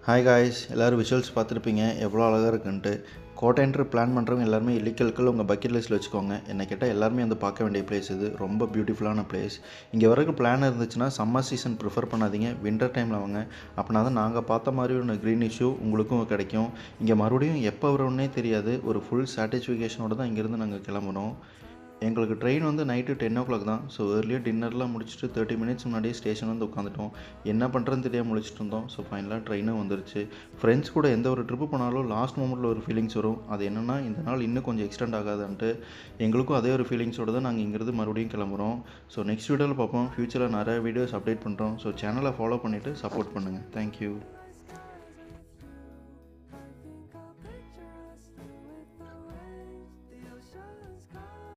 Hi guys, எல்லோரும் visuals பார்த்துருப்பீங்க எவ்வளோ அழகாக இருக்குன்ட்டு. கோட்டைன் ட்ரிப் பிளான் பண்ணுறவங்க எல்லாருமே இல்லிக்கல்கள் உங்கள் பக்கெட் லிஸ்ட்டில் வச்சுக்கோங்க. என்னை கேட்டால் எல்லாருமே வந்து பார்க்க வேண்டிய பிளேஸ் இது. ரொம்ப பியூட்டிஃபுல்லான பிளேஸ். இங்கே வரைக்கும் பிளான் இருந்துச்சுன்னா சம்மர் சீசன் ப்ரிஃபர் பண்ணாதீங்க, வின்டர் டைமில் வாங்க. அப்படின்னா தான் நாங்கள் பார்த்த மாதிரி ஒரு க்ரீன் இஷ்யூ உங்களுக்கும் கிடைக்கும். இங்கே மறுபடியும் எப்போ வரும்னே தெரியாது. ஒரு ஃபுல் சாட்டிஸ்ஃபிகேஷனோடு தான் இங்கேருந்து நாங்கள் கிளம்புனோம். எங்களுக்கு ட்ரெயின் வந்து நைட்டு 10 o'clock தான். ஸோ ஏர்லியாக டின்னர்லாம் முடிச்சுட்டு 30 மினிட்ஸ் முன்னாடியே ஸ்டேஷன் வந்து உட்காந்துட்டோம். என்ன பண்ணுறதுன்னு தெரியாமல் முழிச்சிட்டு இருந்தோம். ஸோ ஃபைனலாக ட்ரெயினும் வந்துருச்சு. ஃப்ரெண்ட்ஸ் கூட எந்த ஒரு ட்ரிப்பு போனாலும் லாஸ்ட் மொமெண்ட்டில் ஒரு ஃபீலிங்ஸ் வரும். அது என்னென்னா, இந்த நாள் இன்னும் கொஞ்சம் எக்ஸ்டெண்ட் ஆகாதுன்ட்டு. எங்களுக்கும் அதே ஒரு ஃபீலிங்ஸோடு தான் நாங்கள் இங்கேருந்து மறுபடியும் கிளம்புறோம். ஸோ நெக்ஸ்ட் வீடியோவில் பார்ப்போம். ஃப்யூச்சரில் நிறைய வீடியோஸ் அப்டேட் பண்ணுறோம். ஸோ சேனலை ஃபாலோ பண்ணிவிட்டு சப்போர்ட் பண்ணுங்கள். தேங்க்யூ.